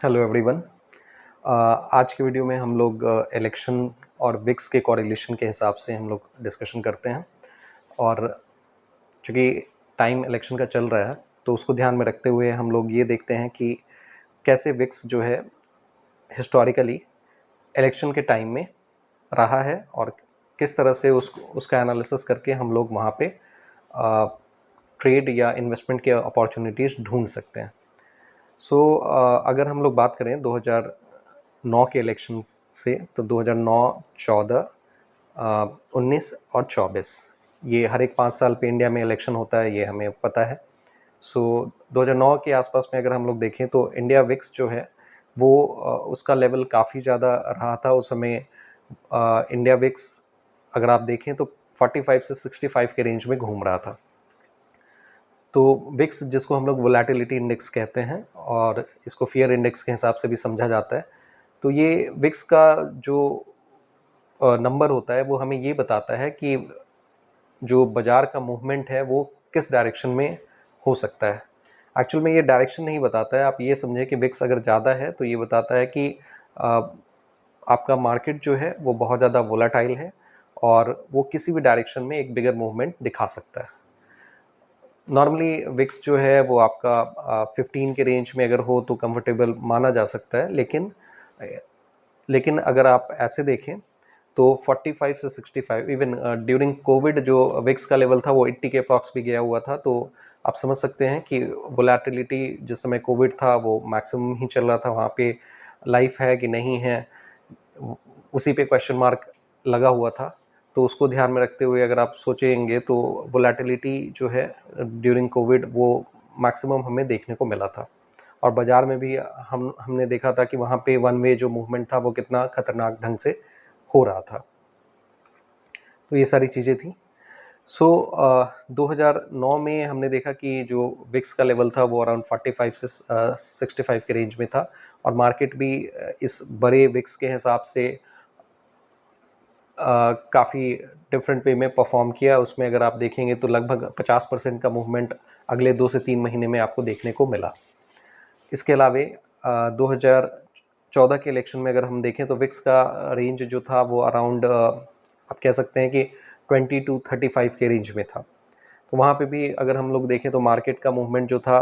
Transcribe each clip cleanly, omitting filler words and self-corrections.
Hello everyone. आज के video में हम लोग इलेक्शन और विक्स के कोरिलेशन के हिसाब से हम लोग डिस्कशन करते हैं। और चूँकि टाइम इलेक्शन का चल रहा है तो उसको ध्यान में रखते हुए हम लोग ये देखते हैं कि कैसे विक्स जो है हिस्टोरिकली इलेक्शन के टाइम में रहा है और किस तरह से उसका एनालिसिस करके हम लोग वहाँ पे ट्रेड या इन्वेस्टमेंट के अपॉर्चुनिटीज़ ढूंढ सकते हैं। अगर हम लोग बात करें 2009 के इलेक्शन से, तो 2009, 14, 19 और 24 ये हर एक 5 साल पे इंडिया में इलेक्शन होता है, ये हमें पता है। 2009 के आसपास में अगर हम लोग देखें तो इंडिया विक्स जो है वो उसका लेवल काफ़ी ज़्यादा रहा था उस समय। इंडिया विक्स अगर आप देखें तो 45 से 65 के रेंज में घूम रहा था। तो विक्स जिसको हम लोग वोलेटिलिटी इंडेक्स कहते हैं और इसको फियर इंडेक्स के हिसाब से भी समझा जाता है। तो ये विक्स का जो नंबर होता है वो हमें ये बताता है कि जो बाज़ार का मूवमेंट है वो किस डायरेक्शन में हो सकता है। एक्चुअल में ये डायरेक्शन नहीं बताता है, आप ये समझें कि विक्स अगर ज़्यादा है तो ये बताता है कि आपका मार्केट जो है वो बहुत ज़्यादा वोलाटाइल है और वो किसी भी डायरेक्शन में एक बिगर मूवमेंट दिखा सकता है। नॉर्मली विक्स जो है वो आपका 15 के रेंज में अगर हो तो कंफर्टेबल माना जा सकता है, लेकिन अगर आप ऐसे देखें तो 45 से 65 इवन ड्यूरिंग कोविड जो विक्स का लेवल था वो 80 के अप्रॉक्स भी गया हुआ था। तो आप समझ सकते हैं कि वोलेटिलिटी जिस समय कोविड था वो मैक्सिमम ही चल रहा था, वहाँ पे लाइफ है कि नहीं है उसी पे क्वेश्चन मार्क लगा हुआ था। तो उसको ध्यान में रखते हुए अगर आप सोचेंगे तो वोलेटिलिटी जो है ड्यूरिंग कोविड वो मैक्सिमम हमें देखने को मिला था। और बाज़ार में भी हमने देखा था कि वहाँ पे वन वे जो मूवमेंट था वो कितना खतरनाक ढंग से हो रहा था। तो ये सारी चीज़ें थी। 2009 में हमने देखा कि जो विक्स का लेवल था वो अराउंड 45 से 65 के रेंज में था और मार्केट भी इस बड़े विक्स के हिसाब से काफ़ी डिफरेंट वे में परफॉर्म किया। उसमें अगर आप देखेंगे तो लगभग 50% का मूवमेंट अगले 2 से 3 महीने में आपको देखने को मिला। इसके अलावे 2014 के इलेक्शन में अगर हम देखें तो विक्स का रेंज जो था वो अराउंड आप कह सकते हैं कि 20 टू 35 के रेंज में था। तो वहाँ पे भी अगर हम लोग देखें तो मार्केट का मूवमेंट जो था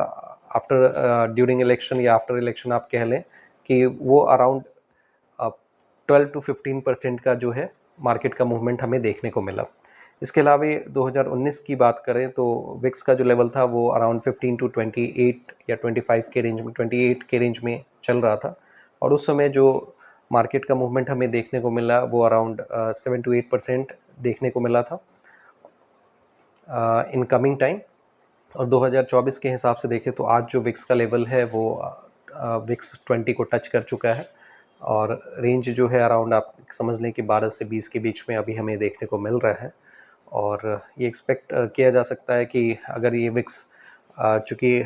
आफ्टर ड्यूरिंग इलेक्शन या आफ्टर इलेक्शन आप कह लें कि वो अराउंड 12 टू 15% का जो है मार्केट का मूवमेंट हमें देखने को मिला। इसके अलावा 2019 की बात करें तो विक्स का जो लेवल था वो अराउंड 15 टू 28 या 25 के रेंज में 28 के रेंज में चल रहा था और उस समय जो मार्केट का मूवमेंट हमें देखने को मिला वो अराउंड 7 टू 8% देखने को मिला था इन कमिंग टाइम। और 2024 के हिसाब से देखें तो आज जो विक्स का लेवल है वो विक्स 20 को टच कर चुका है और रेंज जो है अराउंड आप समझ लें कि 12 से 20 के बीच में अभी हमें देखने को मिल रहा है। और ये एक्सपेक्ट किया जा सकता है कि अगर ये विक्स चूँकि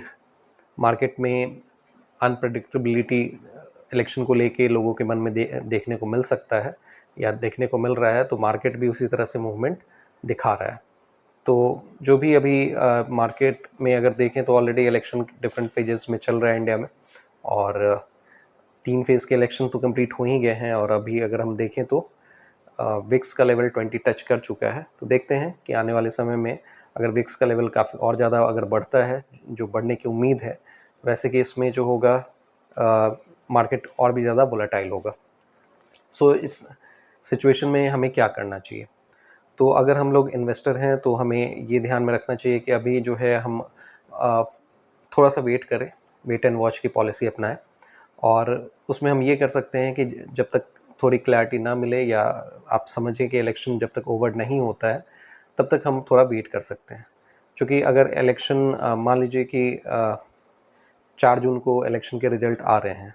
मार्केट में अनप्रेडिक्टेबिलिटी इलेक्शन को लेके लोगों के मन में देखने को मिल सकता है या देखने को मिल रहा है, तो मार्केट भी उसी तरह से मूवमेंट दिखा रहा है। तो जो भी अभी मार्केट में अगर देखें तो ऑलरेडी इलेक्शन डिफरेंट फेजेस में चल रहा है इंडिया में और 3 फेज़ के इलेक्शन तो कंप्लीट हो ही गए हैं और अभी अगर हम देखें तो विक्स का लेवल 20 टच कर चुका है। तो देखते हैं कि आने वाले समय में अगर विक्स का लेवल काफ़ी और ज़्यादा अगर बढ़ता है, जो बढ़ने की उम्मीद है, वैसे कि इसमें जो होगा मार्केट और भी ज़्यादा वोलेटाइल होगा। इस सिचुएशन में हमें क्या करना चाहिए? तो अगर हम लोग इन्वेस्टर हैं तो हमें ये ध्यान में रखना चाहिए कि अभी जो है हम थोड़ा-सा वेट करें, वेट एंड वॉच की पॉलिसी अपनाएँ और उसमें हम ये कर सकते हैं कि जब तक थोड़ी क्लैरिटी ना मिले या आप समझें कि इलेक्शन जब तक ओवर नहीं होता है, तब तक हम थोड़ा वेट कर सकते हैं। क्योंकि अगर इलेक्शन मान लीजिए कि 4 जून को इलेक्शन के रिज़ल्ट आ रहे हैं,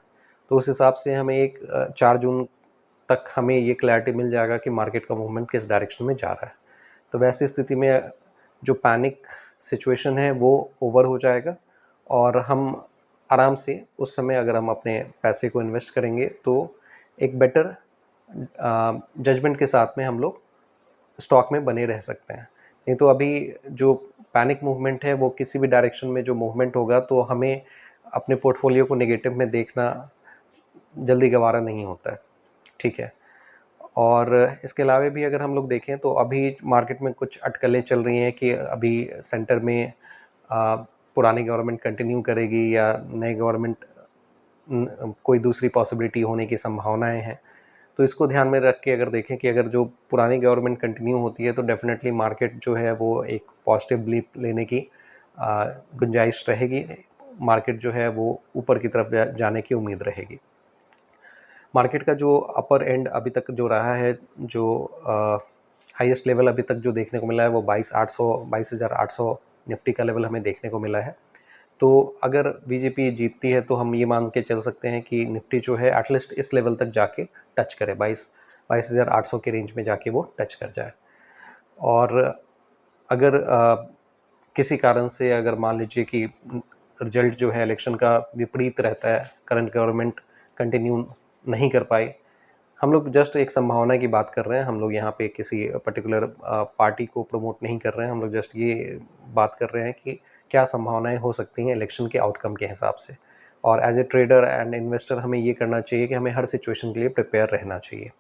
तो उस हिसाब से हमें 4 जून तक हमें ये क्लैरिटी मिल जाएगा कि मार्केट का मूवमेंट किस डायरेक्शन में जा रहा है। तो वैसी स्थिति में जो पैनिक सिचुएशन है वो ओवर हो जाएगा और हम आराम से उस समय अगर हम अपने पैसे को इन्वेस्ट करेंगे तो एक बेटर जजमेंट के साथ में हम लोग स्टॉक में बने रह सकते हैं। नहीं तो अभी जो पैनिक मूवमेंट है वो किसी भी डायरेक्शन में जो मूवमेंट होगा तो हमें अपने पोर्टफोलियो को नेगेटिव में देखना जल्दी गवारा नहीं होता है, ठीक है। और इसके अलावा भी अगर हम लोग देखें तो अभी मार्केट में कुछ अटकलें चल रही हैं कि अभी सेंटर में पुरानी गवर्नमेंट कंटिन्यू करेगी या नई गवर्नमेंट कोई दूसरी पॉसिबिलिटी होने की संभावनाएं हैं। तो इसको ध्यान में रख के अगर देखें कि अगर जो पुरानी गवर्नमेंट कंटिन्यू होती है तो डेफिनेटली मार्केट जो है वो एक पॉजिटिव ब्लीप लेने की गुंजाइश रहेगी, मार्केट जो है वो ऊपर की तरफ जाने की उम्मीद रहेगी। मार्केट का जो अपर एंड अभी तक जो रहा है, जो हाईएस्ट लेवल अभी तक जो देखने को मिला है वो 22,800 निफ्टी का लेवल हमें देखने को मिला है। तो अगर बीजेपी जीतती है तो हम ये मान के चल सकते हैं कि निफ्टी जो है एटलीस्ट इस लेवल तक जाके टच करे, 22,800 के रेंज में जाके वो टच कर जाए। और अगर किसी कारण से अगर मान लीजिए कि रिजल्ट जो है इलेक्शन का विपरीत रहता है, करंट गवर्नमेंट कंटिन्यू नहीं कर पाई, हम लोग जस्ट एक संभावना की बात कर रहे हैं, हम लोग यहाँ पे किसी पर्टिकुलर पार्टी को प्रमोट नहीं कर रहे हैं, हम लोग जस्ट ये बात कर रहे हैं कि क्या संभावनाएं हो सकती हैं इलेक्शन के आउटकम के हिसाब से। और as a trader and investor हमें ये करना चाहिए कि हमें हर सिचुएशन के लिए प्रिपेयर रहना चाहिए।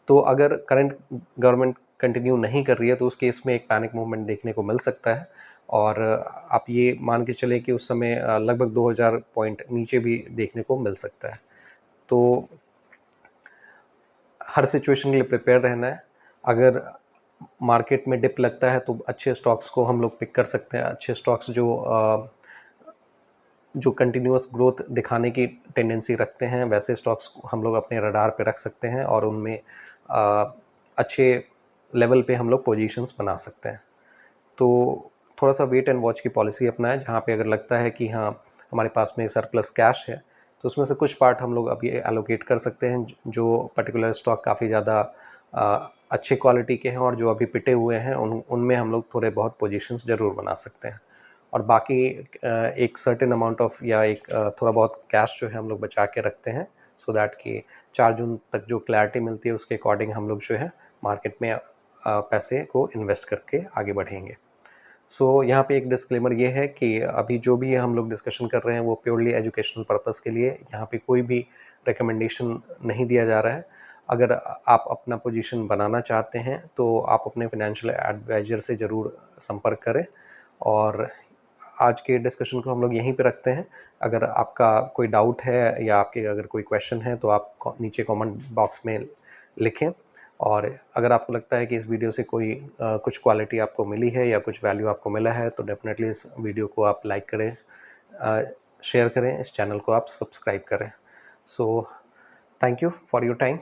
तो अगर करंट गवर्नमेंट कंटिन्यू नहीं कर रही है तो उस केस में एक पैनिक मूवमेंट देखने को मिल सकता है। और आप ये मान के चले कि उस समय लगभग 2000 पॉइंट नीचे भी देखने को मिल सकता है। तो हर सिचुएशन के लिए प्रिपेयर रहना है। अगर मार्केट में डिप लगता है तो अच्छे स्टॉक्स को हम लोग पिक कर सकते हैं, अच्छे स्टॉक्स जो कंटिन्यूअस ग्रोथ दिखाने की टेंडेंसी रखते हैं वैसे स्टॉक्स को हम लोग अपने रडार पे रख सकते हैं और उनमें अच्छे लेवल पे हम लोग पोजीशंस बना सकते हैं। तो थोड़ा सा वेट एंड वॉच की पॉलिसी अपनाएं, जहाँ पे अगर लगता है कि हाँ हमारे पास में सरप्लस कैश है तो उसमें से कुछ पार्ट हम लोग अभी एलोकेट कर सकते हैं, जो पर्टिकुलर स्टॉक काफ़ी ज़्यादा अच्छे क्वालिटी के हैं और जो अभी पिटे हुए हैं उनमें हम लोग थोड़े बहुत पोजीशंस ज़रूर बना सकते हैं। और बाकी एक सर्टेन अमाउंट ऑफ या एक थोड़ा बहुत कैश जो है हम लोग बचा के रखते हैं, सो दैट कि 4 जून तक जो क्लैरिटी मिलती है उसके अकॉर्डिंग हम लोग जो है मार्केट में पैसे को इन्वेस्ट करके आगे बढ़ेंगे। सो यहाँ पे एक डिस्क्लेमर ये है कि अभी जो भी हम लोग डिस्कशन कर रहे हैं वो प्योरली एजुकेशनल पर्पस के लिए, यहाँ पे कोई भी रिकमेंडेशन नहीं दिया जा रहा है। अगर आप अपना पोजीशन बनाना चाहते हैं तो आप अपने फाइनेंशियल एडवाइज़र से ज़रूर संपर्क करें। और आज के डिस्कशन को हम लोग यहीं पे रखते हैं। अगर आपका कोई डाउट है या आपके अगर कोई क्वेश्चन है तो आप नीचे कमेंट बॉक्स में लिखें। और अगर आपको लगता है कि इस वीडियो से कोई कुछ क्वालिटी आपको मिली है या कुछ वैल्यू आपको मिला है तो डेफिनेटली इस वीडियो को आप लाइक करें, शेयर करें, इस चैनल को आप सब्सक्राइब करें। So thank you for your time.